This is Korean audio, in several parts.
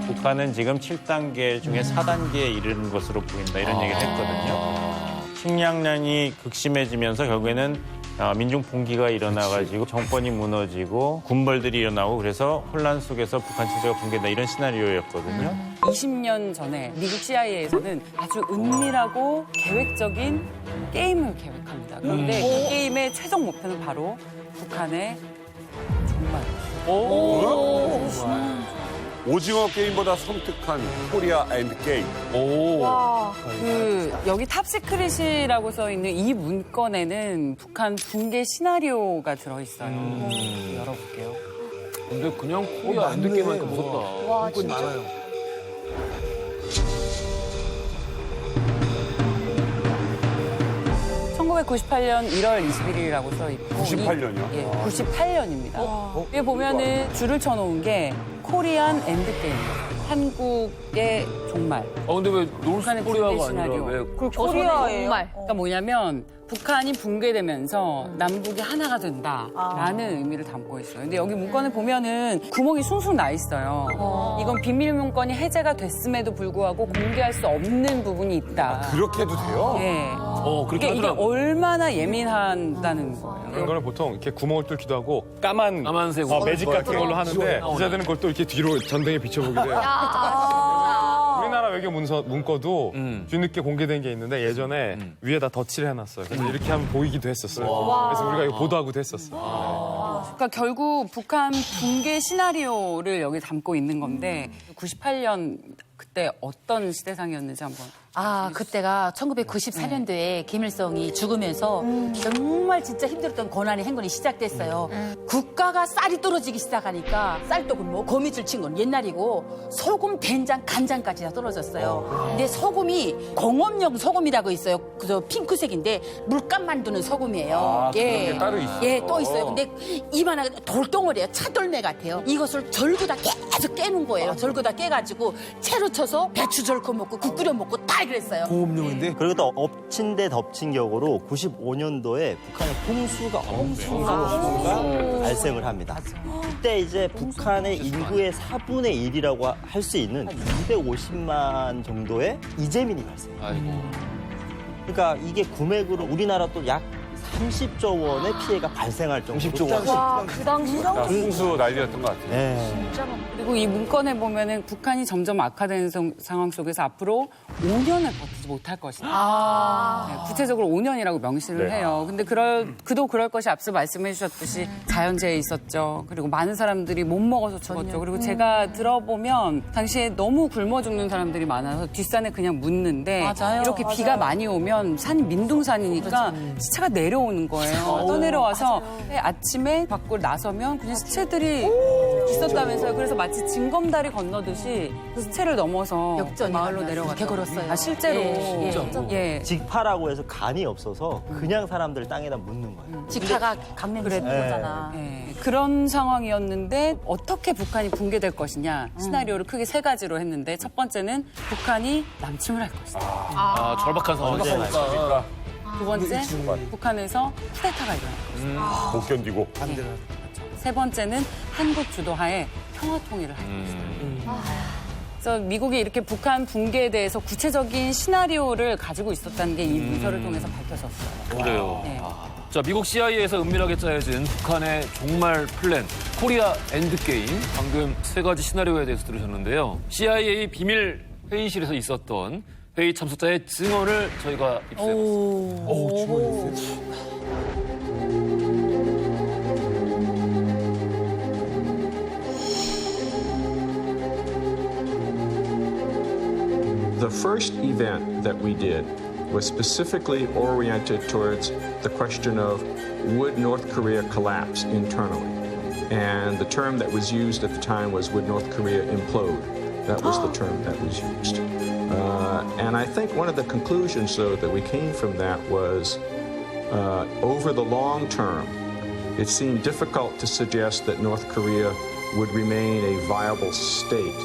북한은 지금 7단계 중에 4단계에 이르는 것으로 보인다 이런 얘기를 했거든요. 식량난이 극심해지면서 결국에는 민중 봉기가 일어나가지고 정권이 무너지고 군벌들이 일어나고 그래서 혼란 속에서 북한 체제가 붕괴다 이런 시나리오였거든요. 20년 전에 미국 CIA에서는 아주 은밀하고 계획적인 게임을 계획합니다. 그런데 그 게임의 최종 목표는 바로 북한의 종말. 오징어 게임보다 섬뜩한 코리아 엔드 게임. 여기 탑시크릿이라고 써 있는 이 문건에는 북한 붕괴 시나리오가 들어있어요. 열어볼게요. 근데 그냥 코리아 안 듣기만 하니까 무섭다. 와, 진짜. 많아요. (1998년 1월 21일이라고 써 있고 98년이요? 예, 98년입니다. 여기 보면은 줄을 쳐놓은 게 코리안 엔드게임이에요. 한국의 종말. 근데 왜 북한의 붕괴 노스코리아가 아니라 시나리오. 왜 그리고 코리아예요. 그러니까 뭐냐면 북한이 붕괴되면서 남북이 하나가 된다라는 의미를 담고 있어요. 근데 여기 문건을 보면은 구멍이 숭숭 나 있어요. 이건 비밀 문건이 해제가 됐음에도 불구하고 공개할 수 없는 부분이 있다. 그렇게 해도 돼요? 예. 그렇게 이게 하더라고. 얼마나 예민하다는 거예요. 이런 거는 보통 이렇게 구멍을 뚫기도 하고 까만색 매직 같은 걸로 하는데 기자들은 그걸 또 이렇게 뒤로 전등에 비춰보게 돼요. 우리나라 외교 문건도 뒤늦게 공개된 게 있는데 예전에 위에다 덧칠을 해놨어요. 그래서 이렇게 하면 보이기도 했었어요. 그래서 우리가 이거 보도하기도 했었어요. 그러니까 결국 북한 붕괴 시나리오를 여기 담고 있는 건데 98년 그때 어떤 시대상이었는지 한번. 그때가 1994년도에 김일성이 죽으면서 정말 진짜 힘들었던 고난의 행군이 시작됐어요. 국가가 쌀이 떨어지기 시작하니까 쌀떡은 뭐 거미줄 친 건 옛날이고 소금, 된장, 간장까지 다 떨어졌어요. 근데 소금이 공업용 소금이라고 있어요. 그저 핑크색인데 물감 만드는 소금이에요. 그런 게 따로 있어요. 예, 또 있어요. 근데 이만한 돌덩어리예요. 차돌매 같아요. 이것을 절구다 계속 깨는 거예요. 절구다 깨가지고 채로 쳐서 배추 절고 먹고 국 끓여 먹고 다 그랬어요. 고음용인데? 그리고 또 엎친 데 덮친 격으로 95년도에 북한의 홍수가 발생을 합니다. 그때 이제 북한의 인구의 4분의 1이라고 할 수 있는 250만 정도의 이재민이 발생해요. 아이고. 그러니까 이게 구매으로 우리나라 또 약 30조 원의 피해가 발생할 정도로 30조 원. 와, 그 당시 홍수 난리였던 것 같아요. 네. 그리고 이 문건에 보면은 북한이 점점 악화되는 상황 속에서 앞으로 5년을 버티지 못할 것이다. 네, 구체적으로 5년이라고 명시를 해요. 근데 그도 그럴 것이 앞서 말씀해 주셨듯이 자연재해 있었죠. 그리고 많은 사람들이 못 먹어서 죽었죠. 그리고 제가 들어보면 당시에 너무 굶어 죽는 사람들이 많아서 뒷산에 그냥 묻는데 맞아요. 이렇게 비가 많이 오면 산이 민둥산이니까 시체가 내려오는 거예요. 떠내려와서 아침에 밖으로 나서면 그냥 시체들이 있었다면서요. 그래서 마치 징검다리 건너듯이 시체를 넘어서 역전이 마을로 가면 내려갔다. 그렇게 걸었어요. 실제로. 예, 예. 직파라고 해서 간이 없어서 그냥 사람들 땅에다 묻는 거예요. 직파가 강냉이 그래. 거잖아. 예. 그런 상황이었는데 어떻게 북한이 붕괴될 것이냐 시나리오를 크게 세 가지로 했는데 첫 번째는 북한이 남침을 할 것이다. 절박한 상황이니까. 두 번째, 북한에서 쿠데타가 일어날 것이다. 못 견디고. 세 번째는 한국 주도하에 평화 통일을 할 것이다. 그래서 미국이 이렇게 북한 붕괴에 대해서 구체적인 시나리오를 가지고 있었다는 게 이 문서를 통해서 밝혀졌어요. 그래요. 네. 자, 미국 CIA에서 은밀하게 짜여진 북한의 종말 플랜, 코리아 엔드게임. 방금 세 가지 시나리오에 대해서 들으셨는데요. CIA 비밀 회의실에서 있었던 회의 참석자의 증언을 저희가 입수해봤습니다. The first event that we did was specifically oriented towards the question of would North Korea collapse internally? And the term that was used at the time was would North Korea implode? That was the term that was used. And I think one of the conclusions, though, that we came from that was over the long term, it seemed difficult to suggest that North Korea would remain a viable state.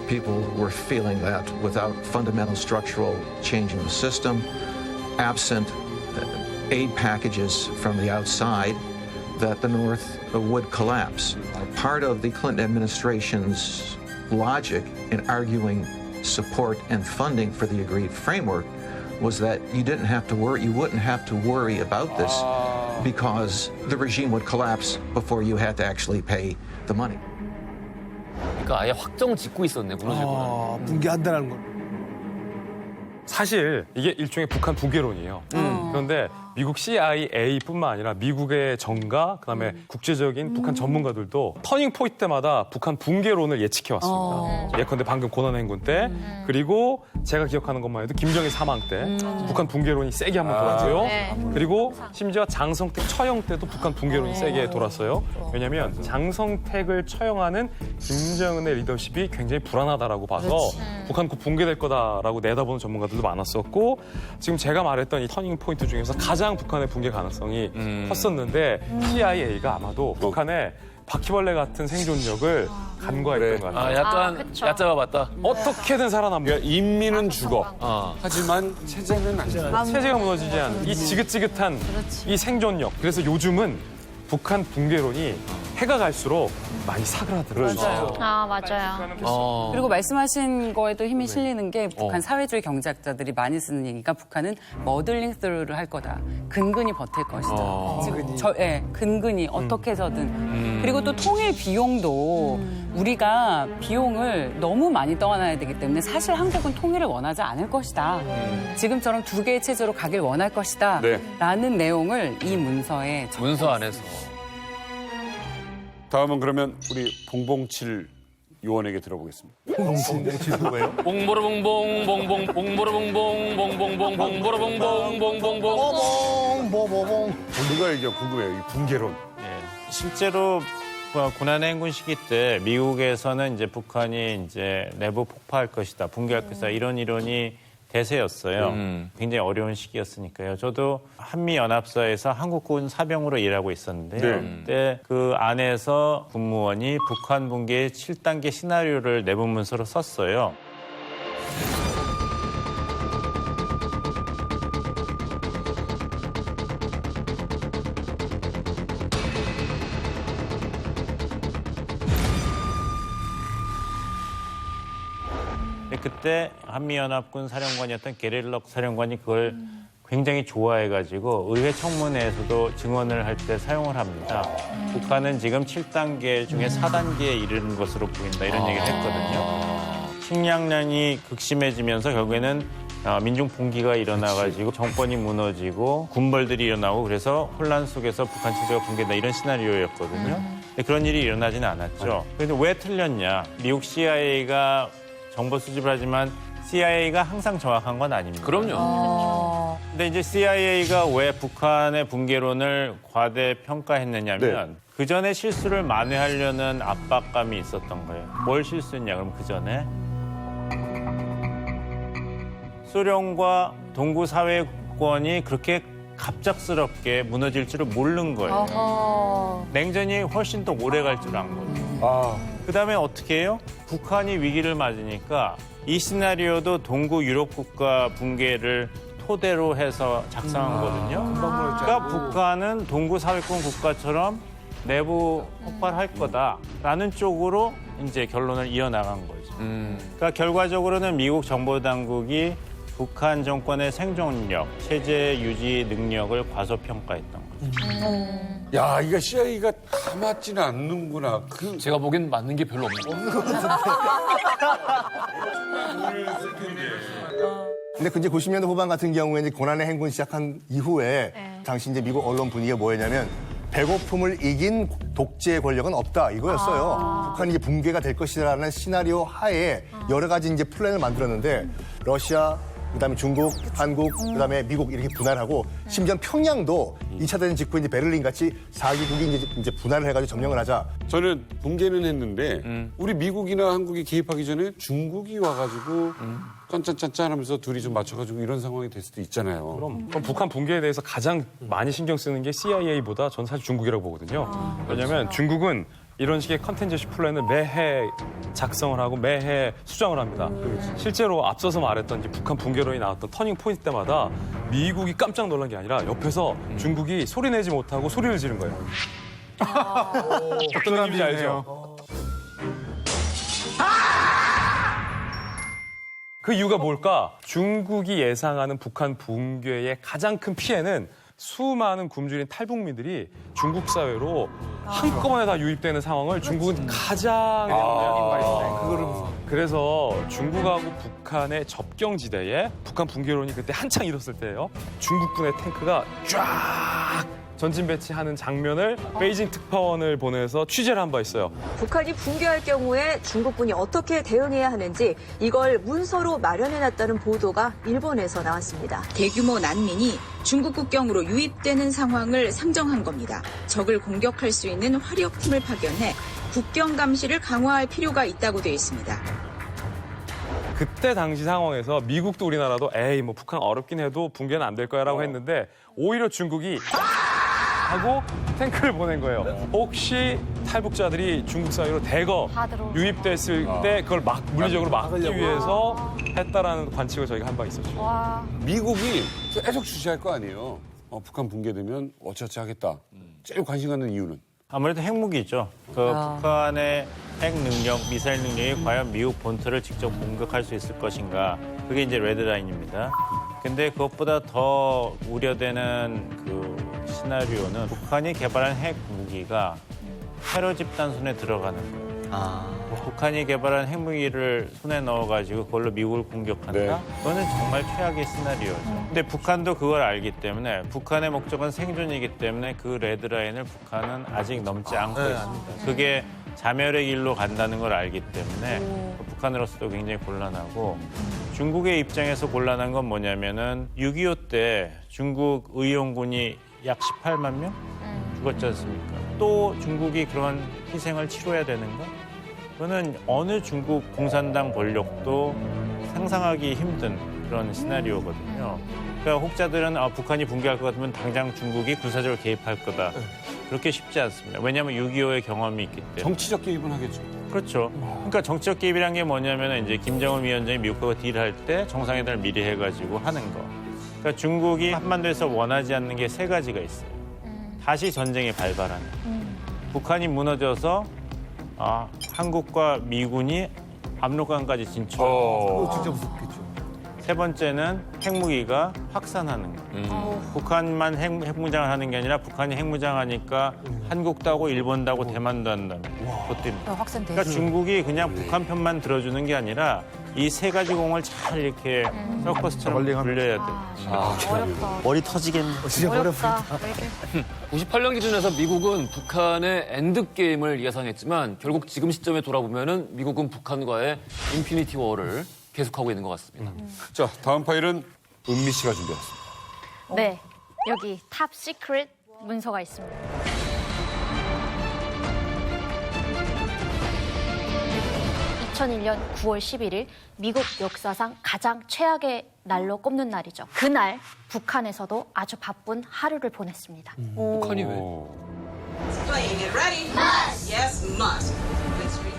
People were feeling that without fundamental structural change in the system, absent aid packages from the outside, that the North would collapse. Part of the Clinton administration's logic in arguing support and funding for the agreed framework was that you wouldn't have to worry about this because the regime would collapse before you had to actually pay the money. 그러니까 아예 확정 짓고 있었네, 무너질 거는. 붕괴한다는 걸. 사실 이게 일종의 북한 붕괴론이에요. 그런데 미국 CIA뿐만 아니라 미국의 정가, 그다음에 국제적인 북한 전문가들도 터닝 포인트 때마다 북한 붕괴론을 예측해 왔습니다. 예컨대 방금 고난행군 때, 그리고 제가 기억하는 것만 해도 김정일 사망 때 북한 붕괴론이 세게 한번 돌았고요. 그리고 심지어 장성택 처형 때도 북한 붕괴론이 세게 돌았어요. 왜냐하면 장성택을 처형하는 김정은의 리더십이 굉장히 불안하다라고 봐서 북한 곧 붕괴될 거다라고 내다보는 전문가들도 많았었고, 지금 제가 말했던 이 터닝 포인트 중에서 가장 북한의 붕괴 가능성이 컸었는데 CIA가 아마도 북한의 바퀴벌레 같은 생존력을 간과했던 것 같아요. 약간 얕잡아 봤다. 어떻게든 살아남는. 그러니까 인민은 죽어. 하지만 체제는 안 죽어. 체제가 무너지지 않은 이 지긋지긋한 이 생존력. 그래서 요즘은 북한 붕괴론이 해가 갈수록 많이 사그라들어요. 맞아요. 그리고 말씀하신 거에도 힘이 실리는 게 북한 사회주의 경제학자들이 많이 쓰는 얘기가 북한은 머들링 스루를 할 거다. 근근히 버틸 것이다. 지금 근근히 어떻게 해서든. 그리고 또 통일 비용도 우리가 비용을 너무 많이 떠나야 되기 때문에 사실 한국은 통일을 원하지 않을 것이다. 지금처럼 두 개의 체제로 가길 원할 것이다. 라는 내용을 이 문서에 문서 안에서. 다음은 그러면 우리 봉봉칠 요원에게 들어보겠습니다. 봉보로봉봉 봉봉 봉보로봉봉 봉봉봉 봉보로봉봉 봉봉봉. 누가 얘기가 궁금해요. 이 붕괴론. 실제로 고난의 행군 시기 때 미국에서는 이제 북한이 이제 내부 폭파할 것이다, 붕괴할 것이다 이런 이론이 대세였어요. 굉장히 어려운 시기였으니까요. 저도 한미연합사에서 한국군 사병으로 일하고 있었는데요. 그때 그 안에서 군무원이 북한 붕괴의 7단계 시나리오를 내부 문서로 썼어요. 그때 한미연합군 사령관이었던 게렐럭 사령관이 그걸 굉장히 좋아해가지고 의회 청문회에서도 증언을 할 때 사용을 합니다. 북한은 지금 7단계 중에 4단계에 이르는 것으로 보인다 이런 얘기를 했거든요. 식량난이 극심해지면서 결국에는 민중 봉기가 일어나가지고 정권이 무너지고 군벌들이 일어나고 그래서 혼란 속에서 북한 체제가 붕괴다 이런 시나리오였거든요. 근데 그런 일이 일어나지는 않았죠. 그런데 왜 틀렸냐? 미국 CIA가 정보 수집을 하지만 CIA가 항상 정확한 건 아닙니다. 그럼요. 근데 이제 CIA가 왜 북한의 붕괴론을 과대평가했느냐면 그 전에 실수를 만회하려는 압박감이 있었던 거예요. 뭘 실수했냐? 그럼 그 전에 소련과 동구 사회권이 그렇게 갑작스럽게 무너질 줄을 모르는 거예요. 냉전이 훨씬 더 오래 갈 줄 안 거예요. 그다음에 어떻게 해요? 북한이 위기를 맞으니까 이 시나리오도 동구 유럽 국가 붕괴를 토대로 해서 작성한 거거든요. 그러니까 북한은 동구 사회권 국가처럼 내부 폭발할 거다라는 쪽으로 이제 결론을 이어나간 거죠. 그러니까 결과적으로는 미국 정보당국이 북한 정권의 생존력, 체제 유지 능력을 과소평가했던 거죠. 야, 이거 CIA가 다 맞지는 않는구나. 제가 보기엔 맞는 게 별로 없는 것 근데 그 이제 90년대 후반 같은 경우에 이제 고난의 행군 시작한 이후에 당시 이제 미국 언론 분위기가 뭐였냐면 배고픔을 이긴 독재 권력은 없다 이거였어요. 북한이 이제 붕괴가 될 것이라는 시나리오 하에 여러 가지 이제 플랜을 만들었는데 러시아, 그다음에 중국, 한국, 그다음에 미국 이렇게 분할하고 심지어 평양도 2차 대전 직후에 이제 베를린 같이 4개국이 이제 분할을 해가지고 점령을 하자. 저는 붕괴는 했는데 우리 미국이나 한국이 개입하기 전에 중국이 와가지고 짠짠짠짠 하면서 둘이 좀 맞춰가지고 이런 상황이 될 수도 있잖아요. 그럼 북한 붕괴에 대해서 가장 많이 신경 쓰는 게 CIA보다 전 사실 중국이라고 보거든요. 왜냐하면 중국은 이런 식의 컨텐츠 플랜을 매해 작성을 하고 매해 수정을 합니다. 실제로 앞서서 말했던 이제 북한 붕괴론이 나왔던 터닝 포인트 때마다 미국이 깜짝 놀란 게 아니라 옆에서 중국이 소리 내지 못하고 소리를 지른 거예요. 어떤 느낌인지 알죠? 그 이유가 뭘까? 중국이 예상하는 북한 붕괴의 가장 큰 피해는 수많은 굶주린 탈북민들이 중국 사회로 한꺼번에 다 유입되는 상황을 중국은 가장 그래서 중국하고 북한의 접경지대에 북한 붕괴론이 그때 한창 일었을 때예요. 중국군의 탱크가 쫙 전진 배치하는 장면을 베이징 특파원을 보내서 취재를 한 바 있어요. 북한이 붕괴할 경우에 중국군이 어떻게 대응해야 하는지 이걸 문서로 마련해놨다는 보도가 일본에서 나왔습니다. 대규모 난민이 중국 국경으로 유입되는 상황을 상정한 겁니다. 적을 공격할 수 있는 화력팀을 파견해 국경 감시를 강화할 필요가 있다고 되어 있습니다. 그때 당시 상황에서 미국도 우리나라도 에이 뭐 북한 어렵긴 해도 붕괴는 안 될 거야라고 했는데 오히려 중국이 하고 탱크를 보낸 거예요. 혹시 탈북자들이 중국 사회로 대거 유입됐을 때 그걸 물리적으로 막기 위해서 했다라는 관측을 저희가 한 바 있었죠. 미국이 계속 주시할 거 아니에요. 북한 붕괴되면 어찌어찌 하겠다. 제일 관심 갖는 이유는? 아무래도 핵무기죠. 북한의 핵 능력, 미사일 능력이 과연 미국 본토를 직접 공격할 수 있을 것인가. 그게 이제 레드라인입니다. 근데 그것보다 더 우려되는 그 시나리오는 북한이 개발한 핵 무기가 테러 집단 손에 들어가는 거예요. 북한이 개발한 핵무기를 손에 넣어가지고 그걸로 미국을 공격한다? 네. 그거는 정말 최악의 시나리오죠. 근데 북한도 그걸 알기 때문에 북한의 목적은 생존이기 때문에 그 레드라인을 북한은 아직 넘지 않고 있습니다. 그게 자멸의 길로 간다는 걸 알기 때문에 북한으로서도 굉장히 곤란하고 중국의 입장에서 곤란한 건 뭐냐면은 6.25 때 중국 의용군이 약 18만 명 죽었지 않습니까? 또 중국이 그런 희생을 치러야 되는가? 그거는 어느 중국 공산당 권력도 상상하기 힘든 그런 시나리오거든요. 그러니까 혹자들은 북한이 붕괴할 것 같으면 당장 중국이 군사적으로 개입할 거다. 그렇게 쉽지 않습니다. 왜냐하면 6.25의 경험이 있기 때문에. 정치적 개입은 하겠죠. 그렇죠. 그러니까 정치적 개입이란 게 뭐냐면 이제 김정은 위원장이 미국하고 딜할 때 정상회담을 미리 해가지고 하는 거. 그러니까 중국이 한반도에서 원하지 않는 게 세 가지가 있어요. 다시 전쟁에 발발하는. 북한이 무너져서 한국과 미군이 압록강까지 진출. 진짜 무섭겠죠. 세 번째는 핵무기가 확산하는 거. 북한만 핵무장을 하는 게 아니라 북한이 핵무장하니까 한국도 하고 일본도 하고 대만도 한다면 그것도 있습니다. 확산돼. 그러니까 중국이 그냥 북한 편만 들어주는 게 아니라 이 세 가지 공을 잘 이렇게 서커스처럼 굴려야 돼. 머리 터지겠네. 진짜 어렵다. 98년 기준에서 미국은 북한의 엔드게임을 예상했지만 결국 지금 시점에 돌아보면은 미국은 북한과의 인피니티 워를 계속하고 있는 것 같습니다. 자, 다음 파일은 은미 씨가 준비했습니다. 네, 여기 탑 시크릿 문서가 있습니다. (2001년 9월 11일) 미국 역사상 가장 최악의 날로 꼽는 날이죠. 그날 북한에서도 아주 바쁜 하루를 보냈습니다. 북한이 왜?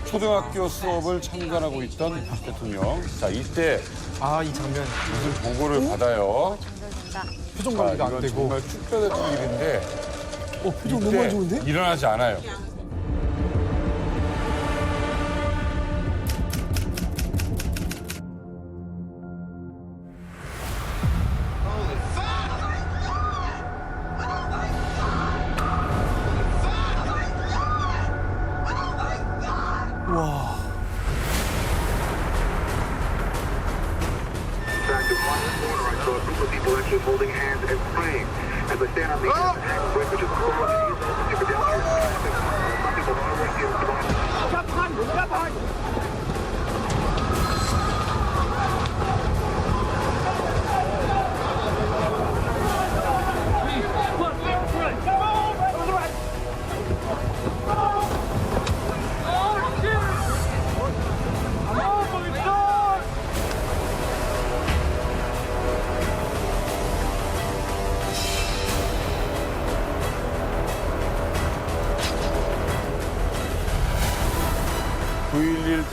초등학교 수업을 참관하고 있던 부시 대통령. 자, 이때 이 장면. 무슨 보고를 받아요. 표정 관리가 안 이건 되고. 정말 축배같은 일인데 표정 너무 안 좋은데? 일어나지 않아요.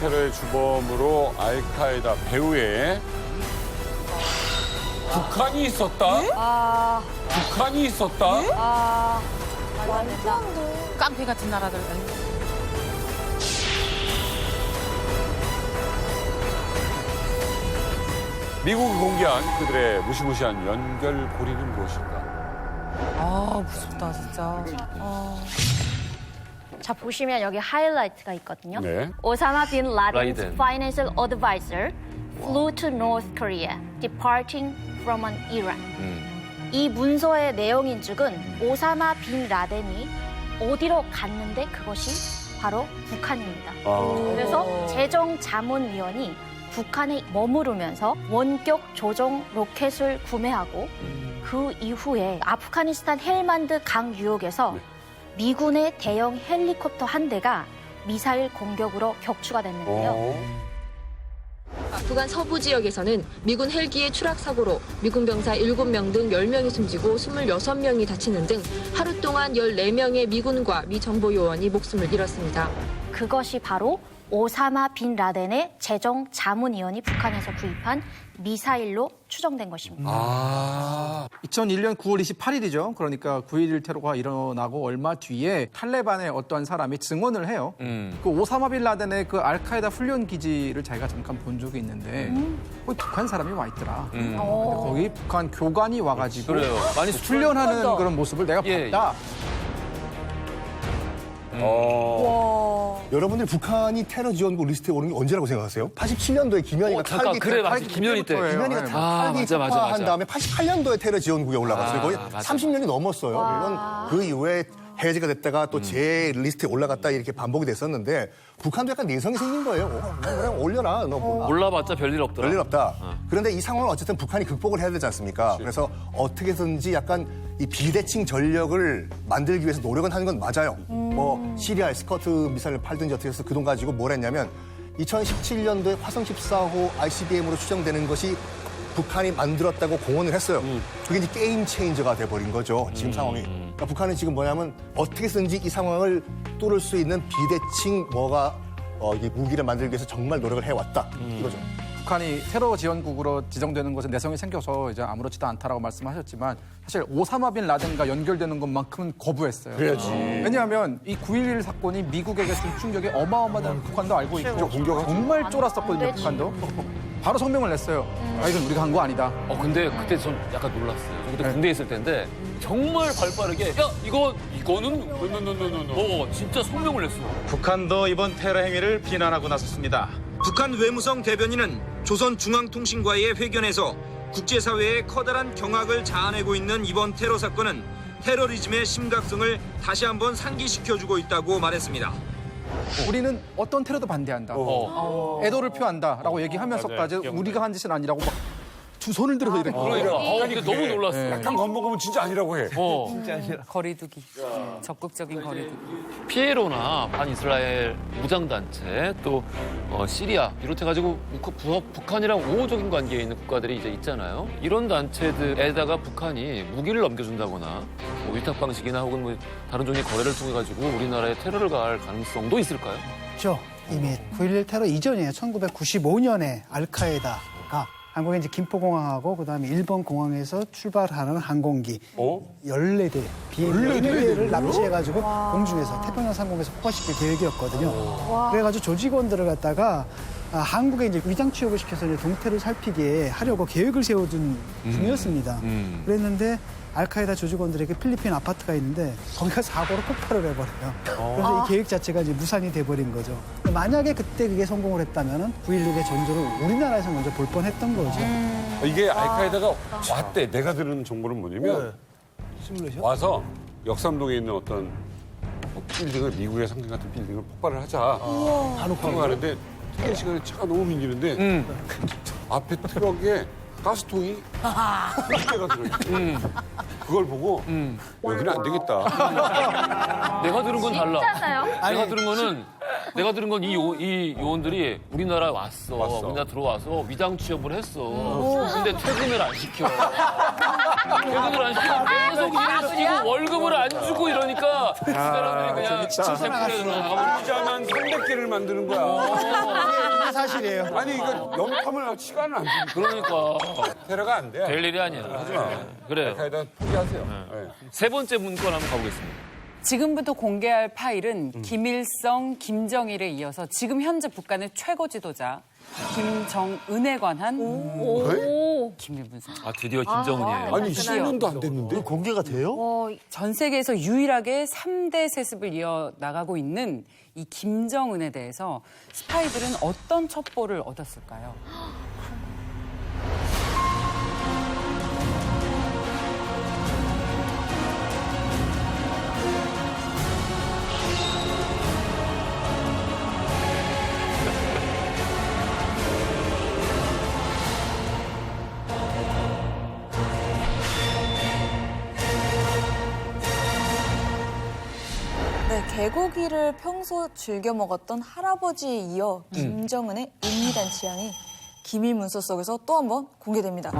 테러의 주범으로 알카에다 배후에 북한이 있었다? 북한이 있었다? 깡패 같은 나라들. 미국이 공개한 그들의 무시무시한 연결고리는 무엇일까? 아, 무섭다, 진짜. 자, 보시면 여기 하이라이트가 있거든요. 네. 오사마 빈 라덴's 라이덴. financial advisor flew to North Korea, departing from an Iran. 이 문서의 내용인즉은 오사마 빈 라덴이 어디로 갔는데 그것이 바로 북한입니다. 그래서 재정자문위원이 북한에 머무르면서 원격 조종 로켓을 구매하고 그 이후에 아프가니스탄 헬만드 강 유역에서 미군의 대형 헬리콥터 한 대가 미사일 공격으로 격추가 됐는데요. 아프간 서부 지역에서는 미군 헬기의 추락 사고로 미군 병사 7명 등 10명이 숨지고 26명이 다치는 등 하루 동안 14명의 미군과 미 정보 요원이 목숨을 잃었습니다. 그것이 바로 오사마 빈 라덴의 재정 자문위원이 북한에서 구입한 미사일로 추정된 것입니다. 2001년 9월 28일이죠. 그러니까 9.11 테러가 일어나고 얼마 뒤에 탈레반의 어떠한 사람이 증언을 해요. 그 오사마 빈 라덴의 그 알카에다 훈련 기지를 자기가 잠깐 본 적이 있는데 거기 북한 사람이 와 있더라. 근데 거기 북한 교관이 와가지고 그래요. 많이 훈련하는 그런 모습을 내가 봤다. 여러분들이 북한이 테러 지원국 리스트에 오른 게 언제라고 생각하세요? 87년도에 김현희가 잠깐, 그래, 맞아. 김현희 때. 김현희가 탈기 맞아. 폭파한 다음에 88년도에 테러 지원국에 올라갔어요. 거의 맞아. 30년이 넘었어요. 물론 그 이후에 해제가 됐다가 또 제 리스트에 올라갔다 이렇게 반복이 됐었는데 북한도 약간 내성이 생긴 거예요. 그냥 올려라. 너 뭐. 올라봤자 별일 없더라. 별일 없다. 그런데 이 상황을 어쨌든 북한이 극복을 해야 되지 않습니까? 그래서 어떻게든지 약간 이 비대칭 전력을 만들기 위해서 노력은 하는 건 맞아요. 뭐 시리아에 스커트 미사일을 팔든지 어떻게 해서 그 돈 가지고 뭘 했냐면 2017년도에 화성 14호 ICBM으로 추정되는 것이 북한이 만들었다고 공언을 했어요. 그게 이제 게임 체인저가 돼버린 거죠. 지금 상황이. 그러니까 북한은 지금 뭐냐면 어떻게든지 이 상황을 뚫을 수 있는 비대칭 이게 무기를 만들기 위해서 정말 노력을 해왔다. 이거죠. 북한이 테러 지원국으로 지정되는 것에 내성이 생겨서 이제 아무렇지도 않다라고 말씀하셨지만 사실 오사마 빈 라덴과 연결되는 것만큼은 거부했어요. 그래야지. 왜냐하면 이 9.11 사건이 미국에게 준 충격이 어마어마하다는 북한도 알고 있고 공격하죠. 정말 쫄았었거든요, 북한도. 바로 성명을 냈어요. 이건 우리가 한 거 아니다. 근데 그때 좀 약간 놀랐어요. 저 그때 군대에 있을 때인데 정말 발빠르게 야 이거는 진짜 성명을 냈어. 북한도 이번 테러 행위를 비난하고 나섰습니다. 북한 외무성 대변인은 조선중앙통신과의 회견에서 국제사회에 커다란 경악을 자아내고 있는 이번 테러 사건은 테러리즘의 심각성을 다시 한번 상기시켜주고 있다고 말했습니다. 우리는 어떤 테러도 반대한다. 애도를 표한다라고 얘기하면서까지 맞아요. 우리가 한 짓은 아니라고 막 두 손을 들어서 이렇게. 근데 너무 놀랐어요. 약간 겁먹으면 진짜 아니라고 해. 진짜 아니라. 거리두기. 적극적인 거리두기. 피에로나 반이스라엘 무장단체 또 시리아 비롯해가지고 북한이랑 우호적인 관계에 있는 국가들이 이제 있잖아요. 이런 단체들에다가 북한이 무기를 넘겨준다거나 뭐 위탁 방식이나 혹은 뭐 다른 종류의 거래를 통해 가지고 우리나라에 테러를 가할 가능성도 있을까요? 그렇죠. 이미 9.11 테러 이전이에요. 1995년에 알카에다가 한국에 이제 김포공항하고 그다음에 일본 공항에서 출발하는 항공기 14대 비행기 14대를 납치해가지고 공중에서 태평양 상공에서 폭파시킬 계획이었거든요. 그래가지고 조직원들을 갖다가 한국에 이제 위장 취업을 시켜서 이제 동태를 살피게 하려고 계획을 세워둔 중이었습니다. 그랬는데 알카에다 조직원들에게 필리핀 아파트가 있는데 거기가 사고로 폭발을 해버려요. 그래서 이 계획 자체가 이제 무산이 돼버린 거죠. 만약에 그때 그게 성공을 했다면 9.16의 전조를 우리나라에서 먼저 볼 뻔했던 거죠. 이게 알카에다가 왔대. 내가 들은 정보는 뭐냐면 와서 역삼동에 있는 어떤 빌딩을 미국의 상징 같은 빌딩을 폭발을 하자. 바로 가는데 퇴근 시간에 차가 너무 밀리는데 앞에 트럭에 가스통이 30개가 들어있어. 그걸 보고 여기는 안 되겠다. 내가 들은 건 달라. 진짜요? 내가 들은 거는 내가 들은 건 이 요원들이 우리나라에 왔어. 우리나라 들어와서 위장 취업을 했어. 근데 퇴근을 안 시켜. 퇴근을 안 시키고 계속 일을 시키고 월급을 안 주고 이러니까 그 사람들이 그냥 나가면 300개를 만드는 거야. 이게 사실이에요. 아니 이거 영탐을 시간을 안 주니까. 그러니까 테러가 안 돼. 될 일이 아니야. 그래요. 알카에다 포기하세요. 네. 세 번째 문건 한번 가보겠습니다. 지금부터 공개할 파일은 김일성, 김정일에 이어서 지금 현재 북한의 최고 지도자 김정은에 관한 기밀 분석. 아 드디어 김정은이에요. 아니 10년도 안 됐는데 공개가 돼요? 전 세계에서 유일하게 3대 세습을 이어나가고 있는 이 김정은에 대해서 스파이들은 어떤 첩보를 얻었을까요? 네, 개고기를 평소 즐겨 먹었던 할아버지에 이어 김정은의 은밀한 취향이 기밀 문서 속에서 또 한 번 공개됩니다.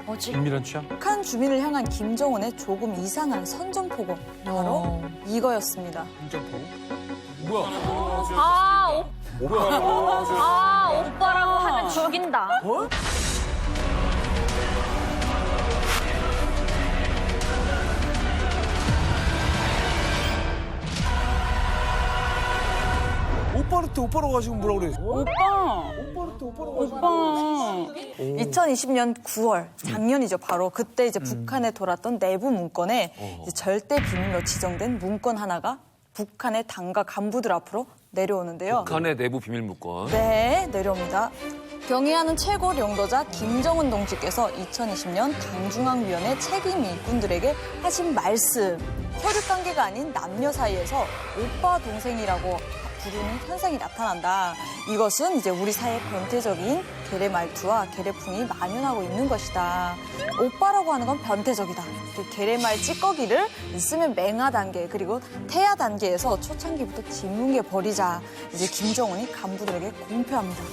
뭐지? 은밀한 취향? 북한 주민을 향한 김정은의 조금 이상한 선전포고 바로 이거였습니다. 뭐야? 오빠라고 하면 죽인다. 오빠한테 오빠라고 하시고 뭐라고 그래? 오빠! 2020년 9월 작년이죠. 바로 그때 이제 북한에 돌았던 내부 문건에 이제 절대 비밀로 지정된 문건 하나가 북한의 당과 간부들 앞으로 내려오는데요. 북한의 내부 비밀 문건. 네, 내려옵니다. 경애하는 최고領導자 김정은 동지께서 2020년 당중앙위원회 책임 일꾼들에게 하신 말씀. 혈육 관계가 아닌 남녀 사이에서 오빠 동생이라고 부르는 현상이 나타난다. 이것은 이제 우리 사회의 변태적인 계례 말투와 계례풍이 만연하고 있는 것이다. 오빠라고 하는 건 변태적이다. 계례말 찌꺼기를 쓰면 맹하 단계 그리고 태아 단계에서 초창기부터 짓뭉개 버리자. 이제 김정은이 간부들에게 공표합니다.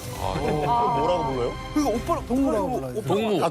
뭐라고 불러요? 그러니까 오빠를 동무라고 불러요.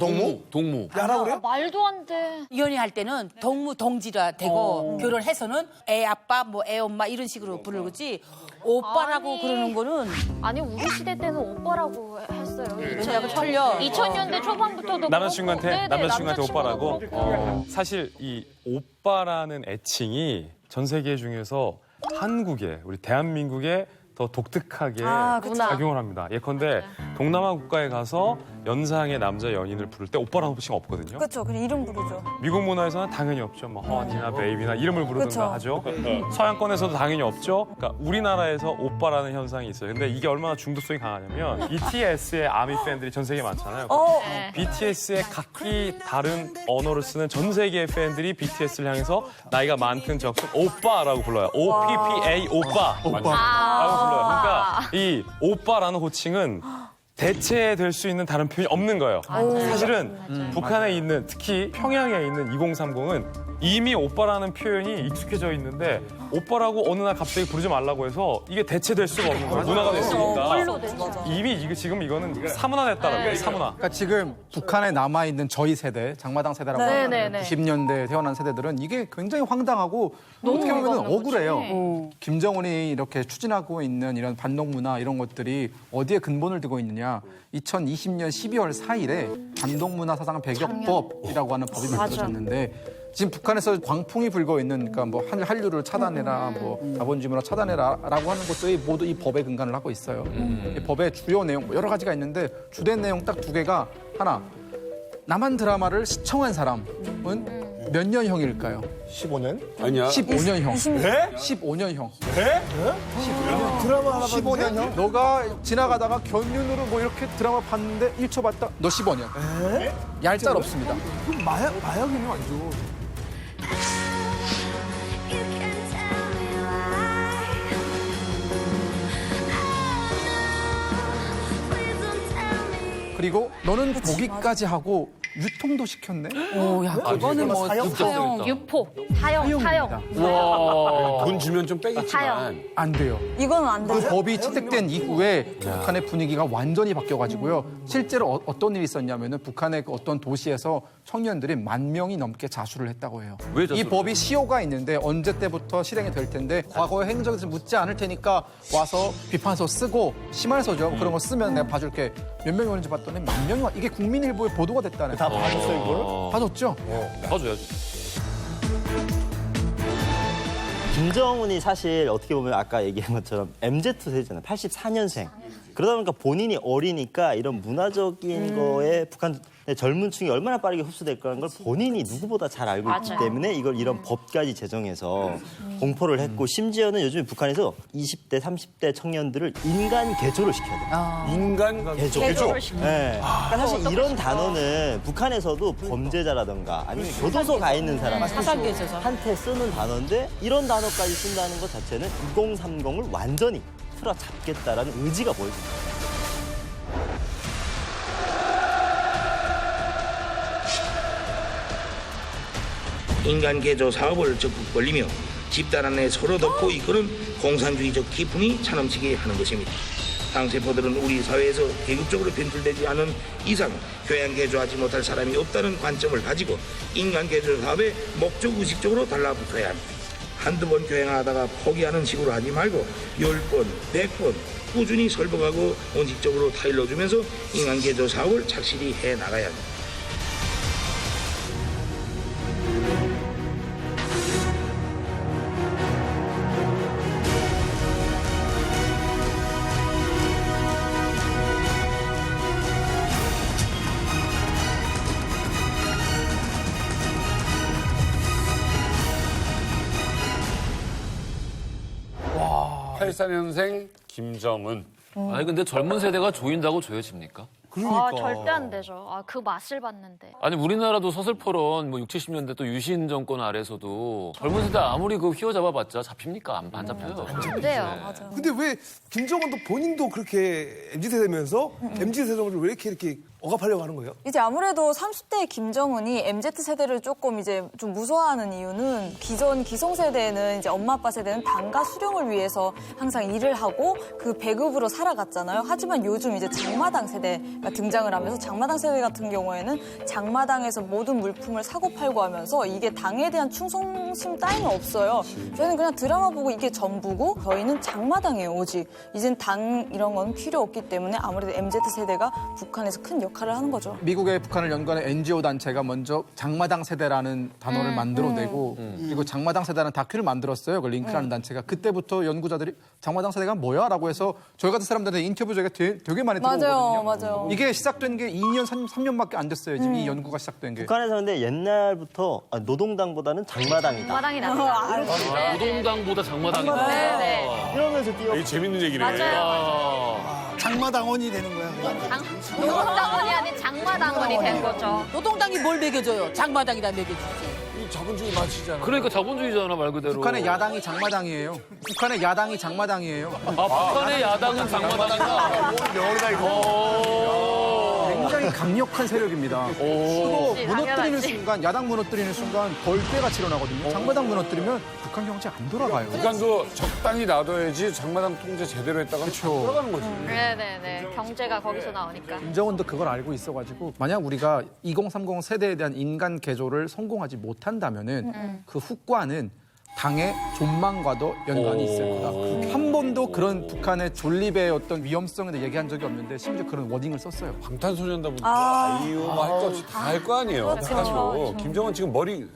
동무. 야라고 그래요? 말도 안 돼. 연애할 때는 동무 동지라 되고 결혼해서는 애 아빠 뭐 애 엄마 이런 식으로 부르지 오빠라고 아니. 그러는 거는 아니 우리 시대 때는 오빠라고 했어요. 왜냐면 틀려. 2000년대 초반부터도 남자친구한테 그렇고. 네네, 남자친구한테 오빠라고. 남자친구하고. 사실 이 오빠라는 애칭이 전 세계 중에서 한국에 우리 대한민국에 더 독특하게 그쵸. 작용을 합니다. 예컨대 동남아 국가에 가서 연상의 남자 연인을 부를 때 오빠라는 호칭 없거든요. 그렇죠. 그냥 이름 부르죠. 미국 문화에서는 당연히 없죠. 뭐 허니나 베이비나 이름을 부르든가 그쵸. 하죠. 서양권에서도 당연히 없죠. 그러니까 우리나라에서 오빠라는 현상이 있어요. 근데 이게 얼마나 중독성이 강하냐면 BTS의 아미 팬들이 전 세계에 많잖아요. BTS의 각기 다른 언어를 쓰는 전 세계의 팬들이 BTS를 향해서 나이가 많든 적든 오빠라고 불러요. OPPA 오빠. 라고 불러요. 그러니까 이 오빠라는 호칭은 대체될 수 있는 다른 표현이 없는 거예요. 사실은 북한에 있는 특히 평양에 있는 2030은 이미 오빠라는 표현이 익숙해져 있는데 오빠라고 어느 날 갑자기 부르지 말라고 해서 이게 대체될 수가 없는 거예요. 문화가 됐으니까. 이미 지금 이거는 사문화됐다라고요. 사문화. 그러니까 지금 북한에 남아있는 저희 세대, 장마당 세대라고 하는 네네네. 90년대 태어난 세대들은 이게 굉장히 황당하고 어떻게 보면 억울해요. 김정은이 이렇게 추진하고 있는 이런 반동 문화 이런 것들이 어디에 근본을 두고 있느냐. 2020년 12월 4일에 반동 문화 사상 배격법이라고 하는 법이 만들어졌는데 지금 북한에서 광풍이 불고 있는 그러니까 뭐 한류를 차단해라, 뭐 자본주의 문화 차단해라라고 하는 것들이 모두 이 법에 근간을 하고 있어요. 이 법의 주요 내용 여러 가지가 있는데 주된 내용 딱 두 개가 하나 남한 드라마를 시청한 사람은 몇 년형일까요? 15년? 아니야. 15년형. 네? 15년형. 네? 15년형. 드라마 하나 15년형? 너가 지나가다가 견눈으로 뭐 이렇게 드라마 봤는데 1초 봤다. 너 15년. 얄짤 없습니다. 그럼 마약이네 완전. 그리고 너는 보기까지 하고 유통도 시켰네. 오, 야, 그거는 뭐 사형, 유포, 사형. 와. 돈 주면 좀 빼겠지만. 안 돼요. 이건 안 그 되죠? 법이 채택된 이후에 북한의 분위기가 완전히 바뀌어가지고요. 실제로 어떤 일이 있었냐면은 북한의 그 어떤 도시에서 청년들이 10,000명이 넘게 자수를 했다고 해요. 왜 이 자수를 법이 시효가 있는데 언제 때부터 실행이 될 텐데 과거의 행적에서 묻지 않을 테니까 와서 비판서 쓰고 심할서죠. 그런 거 쓰면 내가 봐줄게. 몇 명이 오는지 봤더니 10,000명이 와. 이게 국민일보에 보도가 됐다네. 다 봐줬어요, 이걸? 봐줬죠? 봐줘야지. 김정은이 사실 어떻게 보면 아까 얘기한 것처럼 MZ세대잖아요. 84년생. 그러다 보니까 본인이 어리니까 이런 문화적인 거에 북한 젊은 층이 얼마나 빠르게 흡수될 거라는 걸 본인이 누구보다 잘 알고 있기 맞아요. 때문에 이걸 이런 법까지 제정해서 공포를 했고 심지어는 요즘에 북한에서 20대, 30대 청년들을 인간 개조를 시켜야 돼요. 인간 개조. 개조. 네. 그러니까 사실 이런 단어는 북한에서도 범죄자라든가 아니면 교도소 가 있는 사람한테 쓰는 단어인데 이런 단어까지 쓴다는 것 자체는 2030을 완전히 틀어잡겠다라는 의지가 보여집니다. 인간 개조 사업을 적극 벌리며 집단 안에 서로 덮고 이끄는 공산주의적 기풍이 차넘치게 하는 것입니다. 당세포들은 우리 사회에서 계급적으로 변질되지 않은 이상 교양 개조하지 못할 사람이 없다는 관점을 가지고 인간 개조 사업에 목적의식적으로 달라붙어야 합니다. 한두 번 교양하다가 포기하는 식으로 하지 말고 10번, 100번 꾸준히 설득하고 원칙적으로 타일러주면서 인간 개조 사업을 착실히 해나가야 합니다. 와. 84년생 김정은. 아니 근데 젊은 세대가 조인다고 조여집니까? 아, 절대 안 되죠. 아, 그 맛을 봤는데. 아니 우리나라도 서슬퍼런 뭐 60, 70년대 또 유신 정권 아래서도 젊은 세대 아무리 그 휘어잡아봤자 잡힙니까? 안 잡혀요. 안 돼요. 맞아요. 근데 왜 김정은도 본인도 그렇게 MZ세대면서 MZ세대를 왜 이렇게 억압하려고 하는 거예요? 이제 아무래도 30대 김정은이 MZ세대를 조금 이제 좀 무서워하는 이유는 기존 기성세대는 이제 엄마 아빠 세대는 당과 수령을 위해서 항상 일을 하고 그 배급으로 살아갔잖아요. 하지만 요즘 이제 장마당 세대가 등장을 하면서 장마당 세대 같은 경우에는 장마당에서 모든 물품을 사고 팔고 하면서 이게 당에 대한 충성심 따위는 없어요. 저희는 그냥 드라마 보고 이게 전부고 저희는 장마당이에요, 오직. 이젠 당 이런 건 필요 없기 때문에 아무래도 MZ세대가 북한에서 큰 역할을 하는 거죠. 미국의 북한을 연구하는 NGO 단체가 먼저 장마당 세대라는 단어를 만들어내고 그리고 장마당 세대라는 다큐를 만들었어요. 그 링크라는 단체가. 그때부터 연구자들이 장마당 세대가 뭐야? 라고 해서 저희 같은 사람들한테 인터뷰 저희가 되게 많이 들어오거든요. 맞아요. 이게 시작된 게 2년, 3년밖에 안 됐어요. 지금 이 연구가 시작된 게. 북한에서 근데 옛날부터 노동당보다는 장마당이다. 장마당이 납니다. 노동당보다 장마당이다. 네. 이러면서 뛰어. 이 재밌는 얘기네. 맞아요. 장마당원이 되는 거야. 노동당원이 아닌 장마당원이 된 거죠. 노동당이 뭘 먹여줘요? 장마당이다 먹여주지. 이 자본주의 맛이잖아. 그러니까 자본주의잖아 말 그대로. 북한의 야당이 장마당이에요. 북한의 야당이 장마당이에요. 아 북한의 야당은 장마당이다. 명언이다 이거. 굉장히 강력한 세력입니다. 그거 무너뜨리는 순간, 야당 무너뜨리는 순간 벌떼같이 일어나거든요. 장마당 무너뜨리면 북한 경제 안 돌아가요. 북한도 적당히 놔둬야지 장마당 통제 제대로 했다가 돌아가는 거지. 네네네. 경제가 거기서 나오니까. 김정은도 그걸 알고 있어가지고 만약 우리가 2030 세대에 대한 인간 개조를 성공하지 못한다면은 그 후과는 당의 존망과도 연관이 있을 거다. 한 번도 그런 북한의 존립의 어떤 위험성에 대해 얘기한 적이 없는데 심지어 그런 워딩을 썼어요. 방탄소년단부터 아이유 뭐 할 거 없이 다 할 거 아니에요. 북한도. 김정은 지금 머리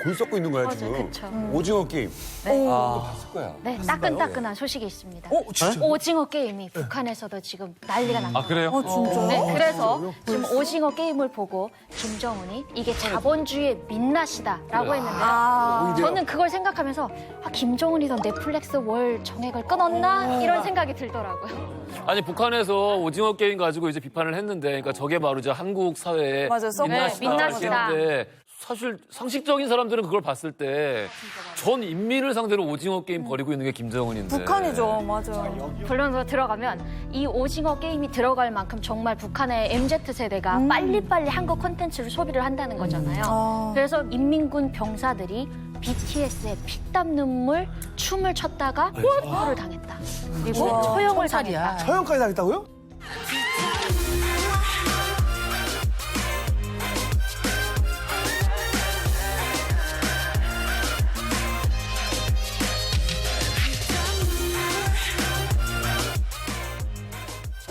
골 썩고 있는 거야 지금. 그쵸. 오징어 게임. 네. 봤을 거야. 네, 따끈따끈한 소식이 있습니다. 진짜? 오징어 게임이 북한에서도 지금 난리가 납니다. 아 그래요? 진짜요? 네, 그래서 지금 오징어 게임을 보고 김정은이 이게 자본주의의 민낯이다라고 했는데 저는 그걸 생각하면서 김정은이 더 넷플릭스 월 정액을 끊었나 이런 생각이 들더라고요. 아니 북한에서 오징어 게임 가지고 이제 비판을 했는데, 그러니까 저게 바로 이제 한국 사회의 맞아요, 민낯이다. 민낯이다. 했는데 사실 상식적인 사람들은 그걸 봤을 때 전 인민을 상대로 오징어 게임 벌이고 있는 게 김정은인데. 북한이죠, 맞아요. 본론으로 들어가면 이 오징어 게임이 들어갈 만큼 정말 북한의 MZ세대가 빨리빨리 한국 콘텐츠를 소비를 한다는 거잖아요. 그래서 인민군 병사들이 BTS의 피땀 눈물 춤을 췄다가 체포를 당했다. 그리고 우와, 처형을 청살이야. 당했다. 처형까지 당했다고요?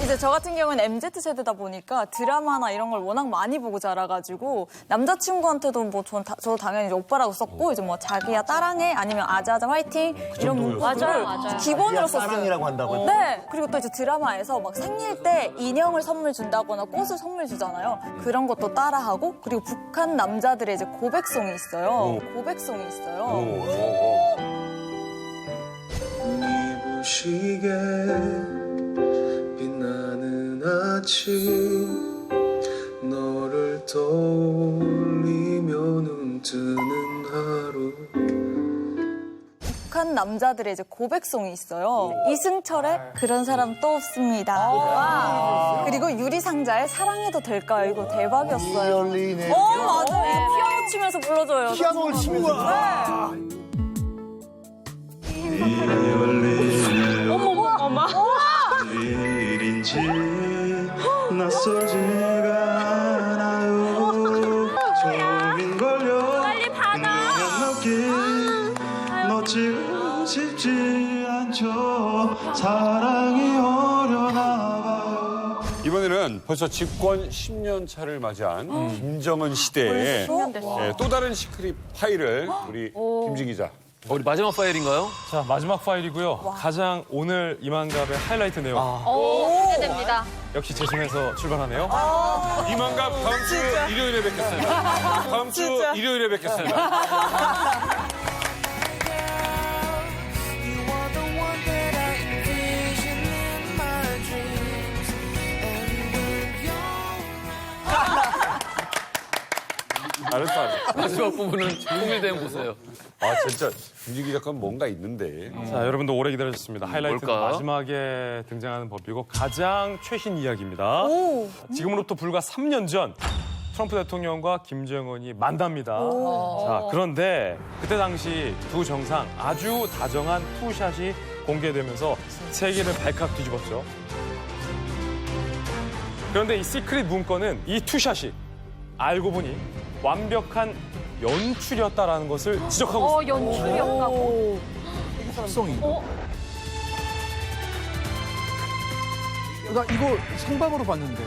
이제 저 같은 경우는 MZ세대다 보니까 드라마나 이런 걸 워낙 많이 보고 자라가지고 남자친구한테도 뭐 저도 당연히 이제 오빠라고 썼고 이제 뭐 자기야 따랑해 아니면 아자아자 화이팅 이런 문구를 기본으로 썼어요. 사랑이라고 한다고요? 네. 그리고 또 이제 드라마에서 막 생일 때 인형을 선물 준다거나 꽃을 선물 주잖아요. 그런 것도 따라하고 그리고 북한 남자들의 이제 고백송이 있어요. 고백송이 있어요. 미부시게 빛나는 아침 너를 떠올리며 눈 뜨는 하루 북한 남자들의 이제 고백송이 있어요. 이승철의 그런 사람 또 없습니다. 그리고 유리상자의 사랑해도 될까요? 이거 대박이었어요. 열리네. 맞아요. 피아노 치면서 불러줘요. 피아노를 치면서. 어머. 일인지 낯설지가 않아요 종인 걸려 빨리 받아 느낌 놓치고 싶지 않죠 사랑이 어려나 봐요 이번에는 벌써 집권 10년 차를 맞이한 김정은 시대의 또 다른 시크릿 파일을 우리 김지 기자. 우리 마지막 파일인가요? 자, 마지막 파일이고요. 가장 오늘 이만갑의 하이라이트 내용. 기대됩니다. 역시 제 손에서 출발하네요. 이만갑 다음 주 일요일에 뵙겠습니다. 다음 주 일요일에 뵙겠습니다. 알았어. 마지막 부분은 통일된 보세요. 아 진짜 김지기 작가는 뭔가 있는데. 자, 여러분도 오래 기다리셨습니다. 하이라이트는 뭘까? 마지막에 등장하는 법이고 가장 최신 이야기입니다. 지금으로부터 불과 3년 전 트럼프 대통령과 김정은이 만납니다. 자, 그런데 그때 당시 두 정상 아주 다정한 투샷이 공개되면서 세계를 발칵 뒤집었죠. 그런데 이 시크릿 문건은 이 투샷이 알고 보니 완벽한 연출이었다라는 것을 지적하고 있습니다. 연출이었다고? 합성이. 나 이거 생방으로 봤는데.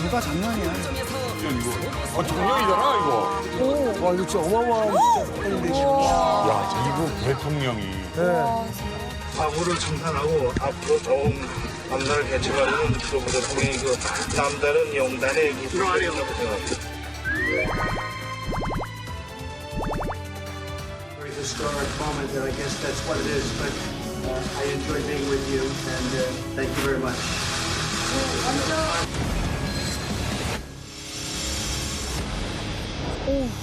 누가 장난이야. 이거 작년이잖아 이거. 와, 이거 진짜 어마어마한 사건인데, 야 미국 대통령이. 과거를 청산하고 앞으로 좋은 남자를 개척하려는 트럼프 대통령이 그 남다른 용단의 기술을 있다고 생각합니다. Very historic moment and I guess that's what it is but I enjoy being with you and thank you very much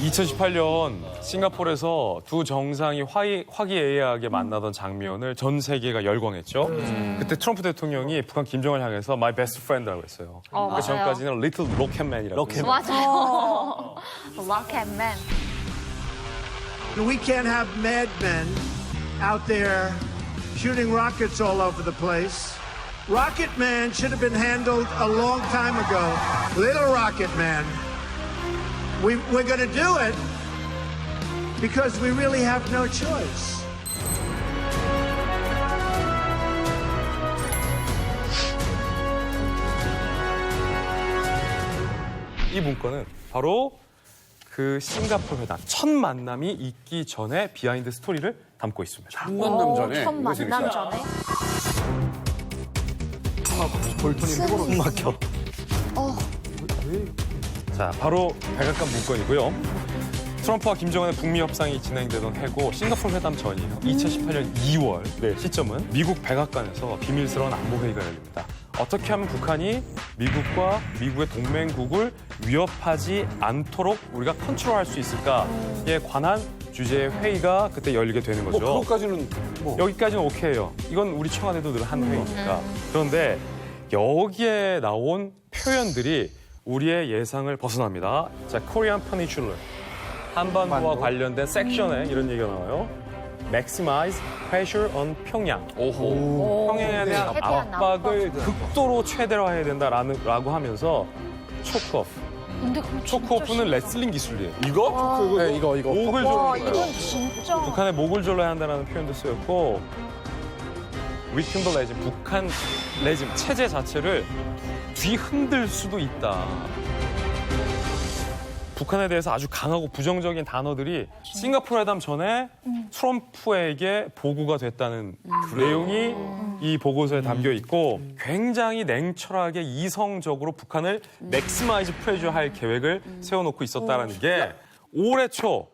2018년 싱가포르에서 두 정상이 화기애애하게 만나던 장면을 전 세계가 열광했죠. 그때 트럼프 대통령이 북한 김정을 향해서 My best friend라고 했어요. 그 맞아요. 전까지는 Little Rocketman이라고 했어요. 맞아요. Rocketman. We can't have madmen out there shooting rockets all over the place. Rocket Man should have been handled a long time ago. Little Rocket Man. We're going to do it because we really have no choice. 이 문건은 바로 그 싱가포르 회담 첫 만남이 있기 전에 비하인드 스토리를 담고 있습니다. 첫 만남 전에. 첫 만남 전에? 볼턴이 숨 막혀. 자, 바로 백악관 문건이고요. 트럼프와 김정은의 북미 협상이 진행되던 해고 싱가포르 회담 전이에요. 2018년 2월 시점은 미국 백악관에서 비밀스러운 안보 회의가 열립니다. 어떻게 하면 북한이 미국과 미국의 동맹국을 위협하지 않도록 우리가 컨트롤할 수 있을까에 관한 주제의 회의가 그때 열리게 되는 거죠. 뭐 그것까지는 여기까지는 오케이예요. 이건 우리 청와대도 늘 한 회의니까. 그런데 여기에 나온 표현들이 우리의 예상을 벗어납니다. 자, Korean Peninsula. 한반도와 관련된 섹션에 이런 얘기가 나와요. Maximize pressure on 평양. 평양에 대한 압박을 극도로 최대화해야 된다라고 하면서 초크오프. 근데 그럼 초크오프는 레슬링 기술이에요. 이거? 네, 이거. 목을 와, 졸라요. 이건 진짜. 북한의 목을 졸라야 한다는 표현도 쓰였고, 위킹블 레짐, 북한 레짐 체제 자체를 뒤흔들 수도 있다. 북한에 대해서 아주 강하고 부정적인 단어들이 싱가포르 회담 전에 트럼프에게 보고가 됐다는 내용이 이 보고서에 담겨 있고 굉장히 냉철하게 이성적으로 북한을 맥시마이즈 프레셔할 계획을 세워놓고 있었다는 게 올해 초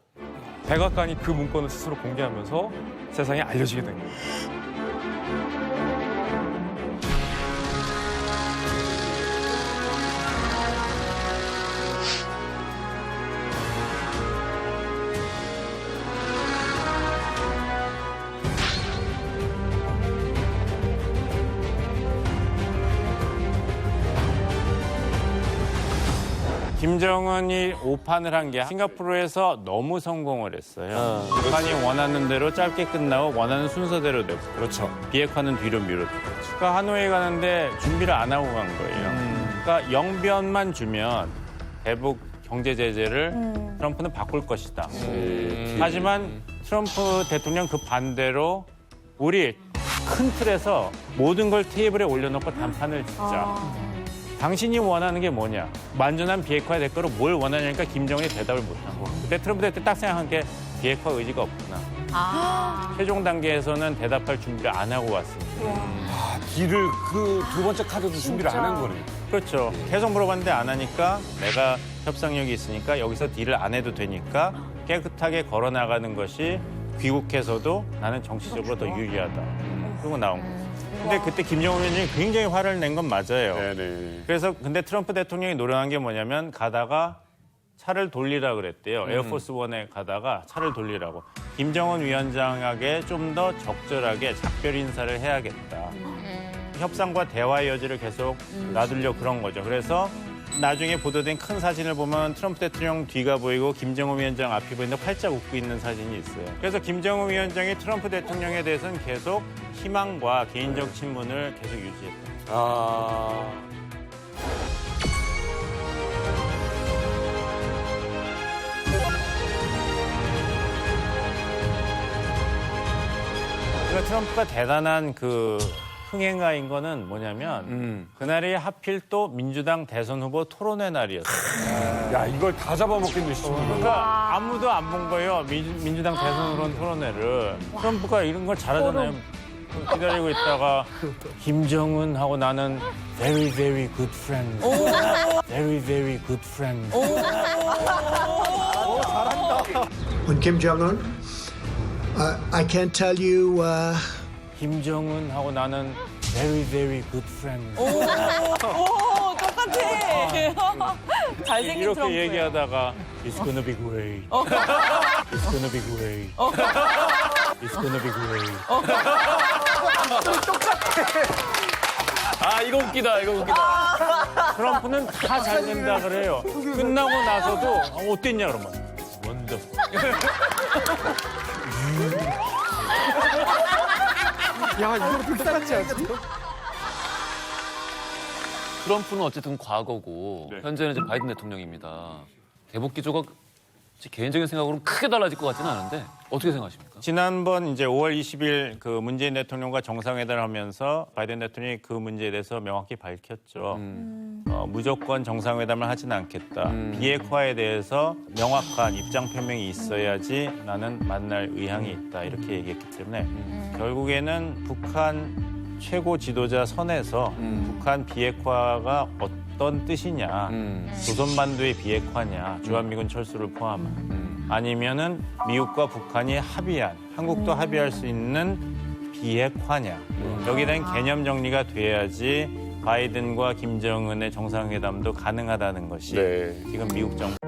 백악관이 그 문건을 스스로 공개하면서 세상에 알려지게 된 거예요. 김정은이 오판을 한 게 싱가포르에서 너무 성공을 했어요. 북한이 원하는 대로 짧게 끝나고 원하는 순서대로 됐고. 그렇죠. 비핵화는 뒤로 미뤘죠. 그러니까 하노이 가는데 준비를 안 하고 간 거예요. 그러니까 영변만 주면 대북 경제 제재를 트럼프는 바꿀 것이다. 하지만 트럼프 대통령 그 반대로 우리 큰 틀에서 모든 걸 테이블에 올려놓고 단판을 짓자. 당신이 원하는 게 뭐냐? 완전한 비핵화 대가로 뭘 원하냐니까 김정은이 대답을 못한 거. 그때 트럼프 대통령 딱 생각한 게 비핵화 의지가 없구나. 최종 단계에서는 대답할 준비를 안 하고 왔습니다. 딜을 그 두 번째 카드도 준비를 안 한 거네. 그렇죠. 계속 물어봤는데 안 하니까 내가 협상력이 있으니까 여기서 딜을 안 해도 되니까 깨끗하게 걸어나가는 것이 귀국해서도 나는 정치적으로 더 유리하다. 그러고 나온 거죠. 근데 그때 김정은 위원장이 굉장히 화를 낸 건 맞아요. 네네. 그래서 근데 트럼프 대통령이 노력한 게 뭐냐면 가다가 차를 돌리라 그랬대요. 에어포스 원에 가다가 차를 돌리라고. 김정은 위원장에게 좀 더 적절하게 작별 인사를 해야겠다. 협상과 대화의 여지를 계속 놔두려고 그런 거죠. 그래서 나중에 보도된 큰 사진을 보면 트럼프 대통령 뒤가 보이고 김정은 위원장 앞이 보이는데 활짝 웃고 있는 사진이 있어요. 그래서 김정은 위원장이 트럼프 대통령에 대해서는 계속 희망과 개인적 친분을 계속 유지했다. 그러니까 트럼프가 대단한 그 흥행가인 거는 뭐냐면 그날이 하필 또 민주당 대선 후보 토론회 날이었어요. 야, 이걸 다 잡아먹겠네, 싶어. 그러니까 아무도 안 본 거예요. 민주당 대선 후보 토론회를. 트럼프가 이런 걸 잘하잖아요. 기다리고 있다가 김정은 하고 나는 very very good friends. very very good friends. 잘한다. When Kim Jong-un, I can't tell you. 김정은 하고 나는 very very good friends. 오, 똑같아. 잘생긴 이렇게 트럼프예요. 얘기하다가 It's gonna be great. It's gonna be great. It's gonna be great. 아, 이거 웃기다, 이거 웃기다. 트럼프는 다 잘 된다 그래요. 끝나고 나서도 어땠냐 그러면 원더풀. 야, 이거 불쌍하지 않지? 트럼프는 어쨌든 과거고 현재는 이제 바이든 대통령입니다. 대북 기조가 제 개인적인 생각으로는 크게 달라질 것 같지는 않은데 어떻게 생각하십니까? 지난번 이제 5월 20일 그 문재인 대통령과 정상회담을 하면서 바이든 대통령이 그 문제에 대해서 명확히 밝혔죠. 무조건 정상회담을 하지는 않겠다. 비핵화에 대해서 명확한 입장 표명이 있어야지 나는 만날 의향이 있다. 이렇게 얘기했기 때문에 결국에는 북한 최고 지도자 선에서 북한 비핵화가 어떤 뜻이냐, 조선반도의 비핵화냐, 주한미군 철수를 포함한 아니면은 미국과 북한이 합의한, 한국도 합의할 수 있는 비핵화냐. 여기에 대한 개념 정리가 돼야지 바이든과 김정은의 정상회담도 가능하다는 것이 지금 미국 정부